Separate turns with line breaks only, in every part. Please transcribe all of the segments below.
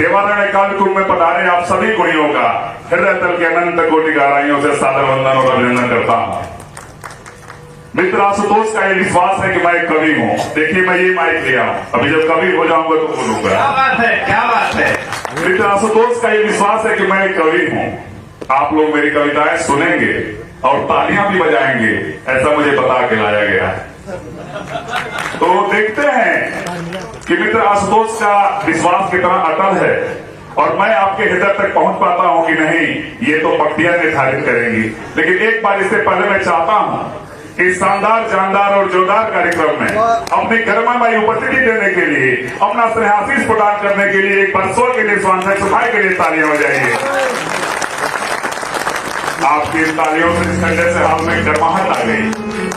देवारण कालकुंभ में पधारे आप सभी गुणियों का हृदय तल के अनंत कोटि गहराइयों से सादर वंदन और अभिनंदन करता हूं। मित्र आशुतोष का ये विश्वास है कि मैं एक कवि हूँ। देखिए मैं ये माइक लिया हूँ, अभी जब कवि हो जाऊंगा तो बोलूंगा।
क्या बात है, क्या बात है।
मित्र आशुतोष का ये विश्वास है कि मैं एक कवि हूँ। आप लोग मेरी कविताएं सुनेंगे और तालियां भी बजाएंगे, ऐसा मुझे बता के लाया गया है। तो देखते हैं कि मित्र आशुतोष का विश्वास कितना अटल है और मैं आपके हृदय तक पहुंच पाता हूं कि नहीं, ये तो पंक्तियां निर्धारित करेंगी। लेकिन एक बार इससे पहले मैं चाहता हूं कि शानदार, जानदार और जोरदार कार्यक्रम में अपनी गरिमामयी उपस्थिति देने के लिए, अपना स्नेहाशीष प्रदान करने के लिए एक बार स्वर के लिए, स्वांतक सफाई के लिए तालियां हो जाएंगे। आपकी तालियों से इस खंडे से हाथ में गर्माहट आ गई।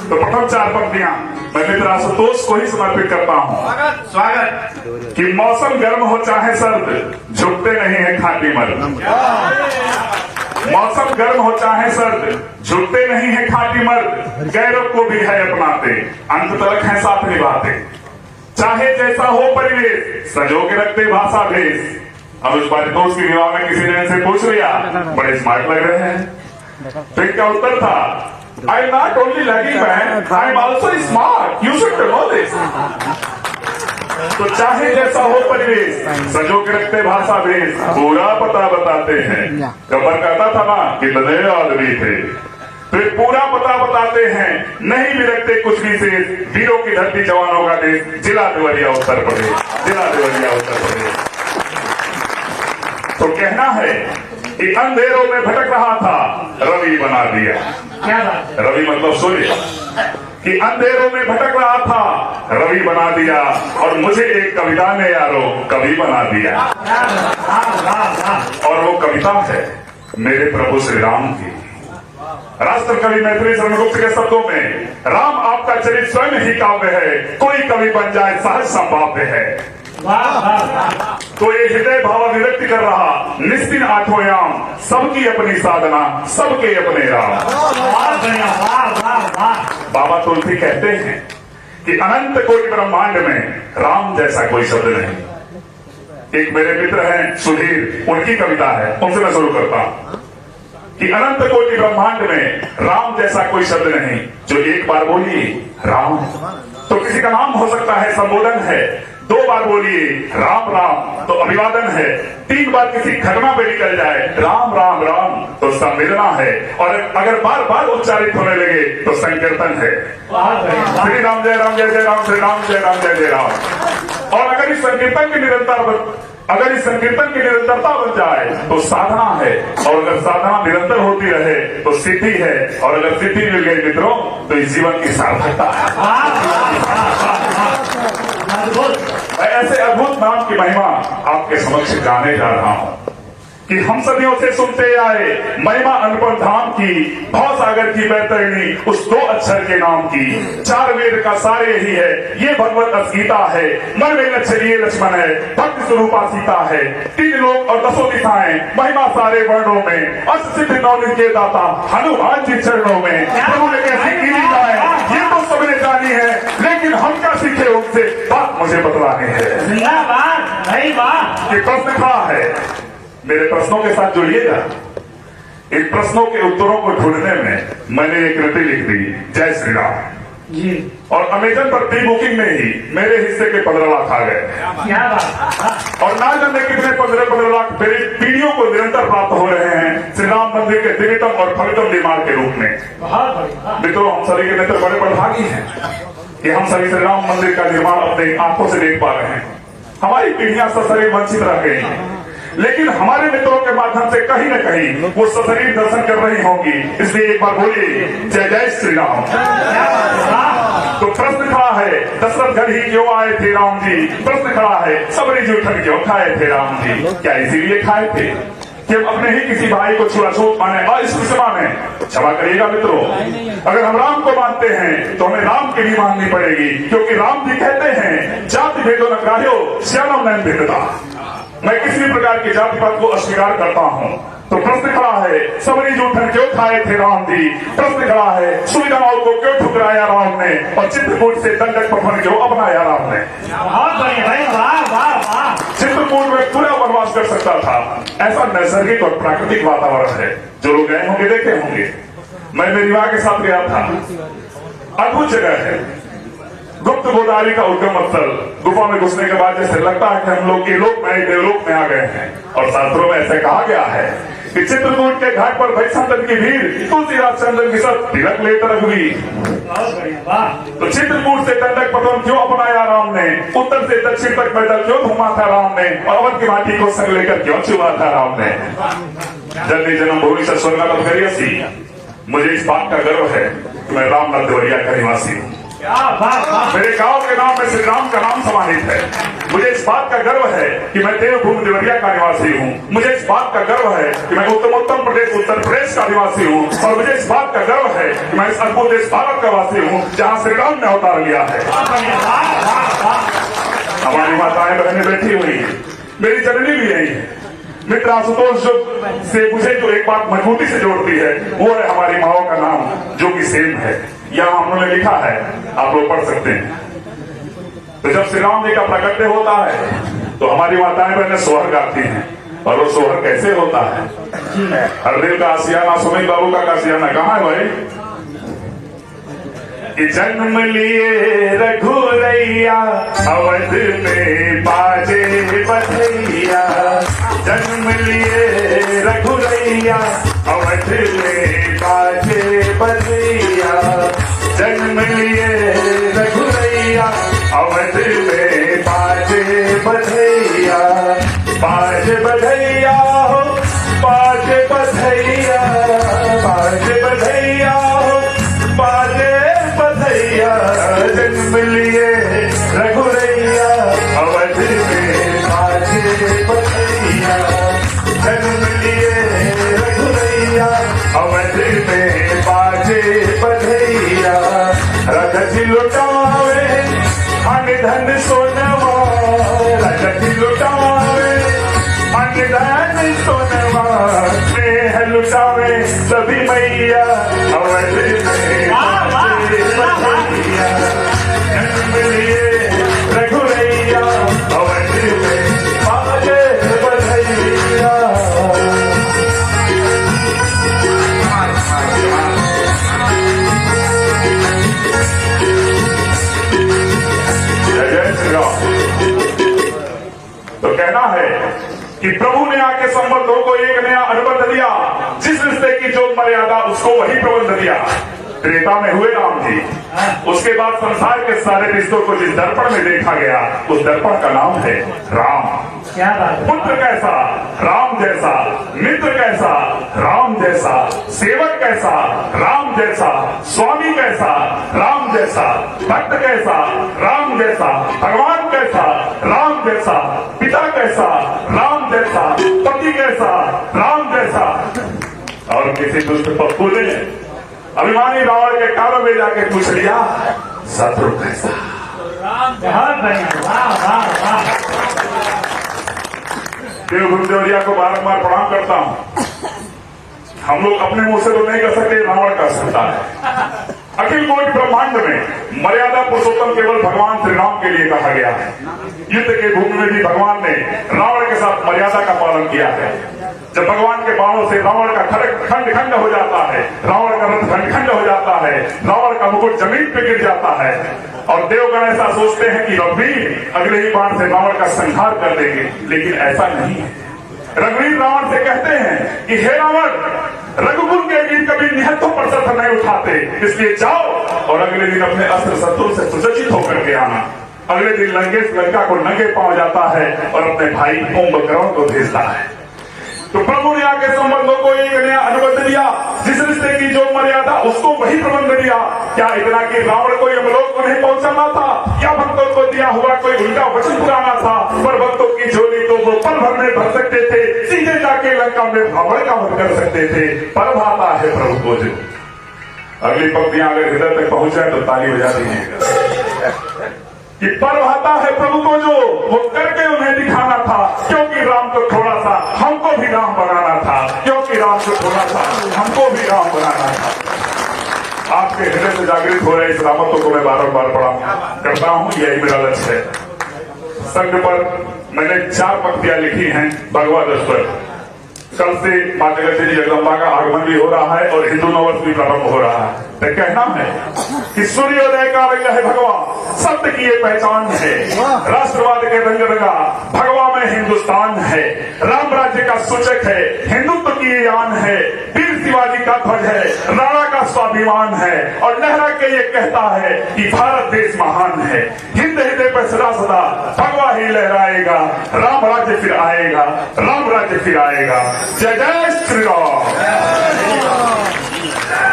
तो प्रथम चार पंक्तियां मैं मित्र आशुतोष को ही समर्पित करता हूं।
स्वागत स्वागत।
कि मौसम गर्म हो चाहे सर्द, झुकते नहीं है खाटी मर्द। मौसम गर्म हो चाहे सर्द, झुकते नहीं है खाटी मर्द। गैरव को भी है अपनाते, अंत तक है साथ निभाते। चाहे जैसा हो परिवेश, सजो के रखते भाषा भेष। अब उस पारितोष की विवाह में किसी ने इनसे पूछ लिया, बड़े स्मार्ट लग रहे हैं। तो इनका उत्तर था, I am not only lagging man, I am also smart, you should know this. तो चाहे जैसा हो परिवेश, सजो के रखते भाषा भेष। पूरा पता बताते हैं। गब्बर कहता था ना कि कितने आदमी थे, फिर पूरा पता बताते हैं। नहीं भी रखते कुछ भी से, वीरों की धरती जवानों का देश, जिला देवरिया उत्तर प्रदेश, जिला देवरिया उत्तर प्रदेश। तो कहना है कि अंधेरों में भटक रहा था, रवि बना दिया।
क्या बात है।
रवि मतलब सूर्य। कि अंधेरों में भटक रहा था, रवि बना दिया। और मुझे एक कविता ने यारो कवि बना दिया। और वो कविता है मेरे प्रभु श्री राम की। राष्ट्र कवि मैथिली शरणगुप्त के शब्दों में, राम आपका चरित्र स्वयं ही काव्य है, कोई कवि बन जाए सहज संभाव्य है। तो ये हृदय भाव अभिव्यक्ति कर रहा निस्दिन आठों याम, सबकी अपनी साधना, सबके अपने राम। बाबा तुलसी कहते हैं कि अनंत कोटि ब्रह्मांड में राम जैसा कोई शब्द नहीं। एक मेरे मित्र हैं सुधीर, उनकी कविता है, उनसे मैं शुरू करता हूं कि अनंत कोटि ब्रह्मांड में राम जैसा कोई शब्द नहीं। जो एक बार बोलिए राम, तो किसी का नाम हो सकता है, संबोधन है। दो बार बोलिए राम राम तो अभिवादन है। तीन बार किसी घटना पे निकल जाए राम राम राम तो संवेदना है। और अगर बार बार उच्चारित होने लगे तो संकीर्तन है। श्री राम जय राम जय जय राम, श्री राम जय राम जय जय राम। और अगर इस संकीर्तन की निरंतरता बन जाए तो साधना है। और अगर साधना निरंतर होती रहे तो सिद्धि है। और अगर सिद्धि मिल गई मित्रों तो इस जीवन की सार्थकता है। मैं ऐसे अद्भुत नाम की महिमा आपके समक्ष गाने जा रहा हूं कि हम सदियों से सुनते आए महिमा अनुपम धाम की, भव सागर की बैतरणी उस दो अक्षर के नाम की। चार वेद का सार यही है, ये भगवत गीता है। मन में लक्ष्य लक्ष्मण है, भक्त स्वरूपा सीता है। तीन लोक और दसों दिशाएं, महिमा सारे वर्णों में। अष्ट सिद्धि नौनिधि के दाता हनुमान जी चरणों में। प्रभु ने कैसी की लीलाएं ये तो सबने जानी है, लेकिन हम क्या सीखे उनसे, बात मुझे बतलानी है। ये प्रश्न खड़ा है, मेरे प्रश्नों के साथ जुड़िएगा। इन प्रश्नों के उत्तरों को ढूंढने में मैंने एक कृति लिख दी, जय श्री राम जी। और अमेजन पर प्री बुकिंग में ही मेरे हिस्से के 15 लाख आ गए।
क्या बात।
और ना जाने कितने 15 लाख मेरी पीढ़ियों को निरंतर प्राप्त हो रहे हैं श्री राम मंदिर के दिव्यतम और भव्यतम निर्माण के रूप में। मित्रों, हम सभी के मित्र बड़े बड़भागी हैं कि हम सभी श्री राम मंदिर का निर्माण अपनी आंखों से देख पा रहे हैं। हमारी पीढ़ियां सशरीर वंचित रह गई हैं, लेकिन हमारे मित्रों के माध्यम से कहीं न कहीं वो सशरीर दर्शन कर रही होंगी। इसलिए एक बार बोलिए जय जय श्री राम। तो प्रश्न खड़ा है, दशरथ घर ही क्यों आए थे राम जी। प्रश्न खड़ा है, सबरी जूठन क्यों खाए थे राम जी। क्या इसीलिए खाए थे कि हम अपने ही किसी भाई को छुआछूत माने, अस्पृश्य माने। क्षमा करिएगा मित्रों, अगर हम राम को मानते हैं तो हमें राम की भी माननी पड़ेगी, क्योंकि राम जी कहते हैं जाति भेदो न ग्राह्यो श्यामम नयन भेदता। मैं किसी भी प्रकार की जातिवाद को अस्वीकार करता हूं। तो प्रश्न खड़ा है, सबरी जूठन क्यों खाए थे राम जी। प्रश्न खड़ा है, सुविधाओं को क्यों ठुकराया राम ने, और चित्रकूट से दंडक पथन क्यों अपनाया राम ने।
बहुत बढ़िया भाई, वाह वाह वाह।
चित्रकूट में पूरा बनवा वास कर सकता था। ऐसा नैसर्गिक और प्राकृतिक वातावरण है। जो लोग गए होंगे देखे होंगे। मैं मेरी मां के साथ गया था। अद्भुत जगह है। गुप्त गोदावरी का उद्गम स्थल। गुफा में घुसने के बाद जैसे लगता है कि हम लोग इलोक में देवलोक में आ गए हैं। और शास्त्रों में ऐसे कहा गया है कि चित्रकूट के घाट पर वैष्णव की भीड़ तुलसीदास चंदन की सब तिलक लेकर रघुवी। तो चित्रकूट से दंडक पटवन क्यों अपनाया राम ने, उत्तर से दक्षिण तक पैदल क्यों घुमा था राम ने, और अवध की माटी को संग लेकर क्यों छुआ था राम ने। जल्दी जन्म भूमि से स्वर्ग तब करियसी। मुझे इस बात का गर्व है कि मैं रामनाथ देवरिया का निवासी हूँ। मेरे गांव के नाम में श्री राम का नाम समाहित है। मुझे इस बात का गर्व है कि मैं देवभूमि देवरिया का निवासी हूँ। मुझे इस बात का गर्व है कि मैं उत्तर प्रदेश उत्तर प्रदेश का निवासी हूँ। और मुझे इस बात का गर्व है कि मैं इस अद्भुत देश भारत का वासी हूँ जहाँ श्री राम ने अवतार लिया है। हमारी माताएं बहनें बैठी हुई हैं। मेरी जननी भी यही है। मित्र आशुतोष जो से मुझे जो एक बात मजबूती से जोड़ती है वो है हमारी माओ का नाम जो कि सेम है। यहाँ उन्होंने लिखा है, आप लोग पढ़ सकते हैं। तो जब श्री राम जी का प्रकट्य होता है तो हमारी माताएं बहनें सोहर गाती हैं। और वो सोहर कैसे होता है? हरदेव का आसियाना, सुमित बाबू का आसियाना कहाँ है भाई? कि जन्म लिए रघुरैया अवध में बाजे बधैया। जन्म लिए रघुरैया अवध में बाजे बधैया। जन्म लिए रघुरैया अवध में बाजे बधैया। बाजे बधैया हो बाजे बधैया। बाजे बधैया हो बाजे बधैया। जन्म लिए रघुरैया अवध में बाजे बधैया। जन्म लिए रघुरैया अवध में बाजे बधैया। रजत लुटावे अन्न धन सोनवा। रजत लुटावे अन्न धन सोनवा। स्नेह लुटावे सभी मैया अवध में बाजे बधैया। जन्म लिए रघुरैया अवध में बाजे बधैया। जय श्री राम। तो कहना है कि प्रभु ने आके संबंधों को एक नया अनुबंध दिया। जिस रिश्ते की जो मर्यादा उसको वही प्रबंध दिया। त्रेता में हुए राम जी। उसके बाद संसार के सारे रिश्तों को जिस दर्पण में देखा गया उस दर्पण का नाम है राम।
क्या बात?
पुत्र कैसा राम जैसा, मित्र कैसा राम जैसा, सेवक कैसा राम जैसा, स्वामी कैसा राम जैसा, भक्त कैसा राम जैसा, भगवान कैसा राम जैसा, पिता कैसा राम जैसा, पति कैसा राम जैसा। और किसी दुष्ट पप्पू ने अभिमानी रावण के कानों में जाके पूछ लिया शत्रु कैसा।
बहुत बढ़िया। वाह वाह वाह।
देवभूमि देवरिया को बारंबार प्रणाम करता हूँ। हम लोग अपने मुंह से तो नहीं कर सकते, रावण कर सकता है। अखिल कोटि ब्रह्मांड में मर्यादा पुरुषोत्तम केवल भगवान श्री राम के लिए कहा गया है। युद्ध के भूमि में भी भगवान ने रावण के साथ मर्यादा का पालन किया है। जब भगवान के बाणों से रावण का खंड खंड हो जाता है, रावण का रथ खंड खंड हो जाता है, रावण का मुकुट जमीन पे गिर जाता है और देवगण ऐसा सोचते हैं कि रघुवीर अगले ही बाण से रावण का संहार कर देंगे, लेकिन ऐसा नहीं है। रघुवीर रावण से कहते हैं कि हे रावण, रघुकुल के वीर कभी निहत्तों पर सत्य नहीं उठाते, इसलिए जाओ और अगले दिन अपने अस्त्र शत्रु से सुसज्जित होकर के आना। अगले दिन लंकेश लंका को नंगे पांव जाता है और अपने भाई कुंभकर्ण को भेजता है। तो प्रभु ने आके संबंधों को एक नया अनुबंध दिया। जिस रिश्ते की जो मर्यादा उसको वही प्रबंध दिया। क्या इतना कि रावण को यमलोक को नहीं पहुंचाना था या भक्तों को दिया हुआ कोई उल्टा वचन पुराना था? पर भक्तों की झोली तो वो पल भर में भर सकते थे, सीधे जाके लंका में रावण का वध कर सकते थे। पर भाता है प्रभु को जो। अगली पंक्तियां अगर हृदय तक पहुंच जाए तो ताली बजा दीजिएगा कि पर भाता है प्रभु को जो वो करके उन्हें दिखाना था। क्योंकि राम को थोड़ा सा हमको भी राम बनाना था। क्योंकि राम को थोड़ा सा हमको भी राम बनाना था। आपके हृदय से जागृत हो रहे इस रामत्व को मैं बार बार प्रणाम करता हूँ। यही मेरा लक्ष्य है। संघ पर मैंने 4 पंक्तियां लिखी हैं भगवद पर। कल से मां जगत जगदम्बा का आगमन भी हो रहा है और हिंदू नववर्ष भी प्रारंभ हो रहा है। तो कहना है कि सूर्योदय का रंग है भगवा, सत्य की ये पहचान है, राष्ट्रवाद के रंग रंगा भगवा में हिंदुस्तान है, राम राज्य का सूचक है, हिंदुत्व की ये आन है, वीर शिवाजी का ध्वज है, राणा का स्वाभिमान है और लहरा के ये कहता है कि भारत देश महान है। हिंद हृदय पर सदा सदा भगवा ही लहराएगा, राम राज्य फिर आएगा, राम राज्य फिर आएगा। जय जय श्री राम।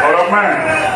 और अब मैं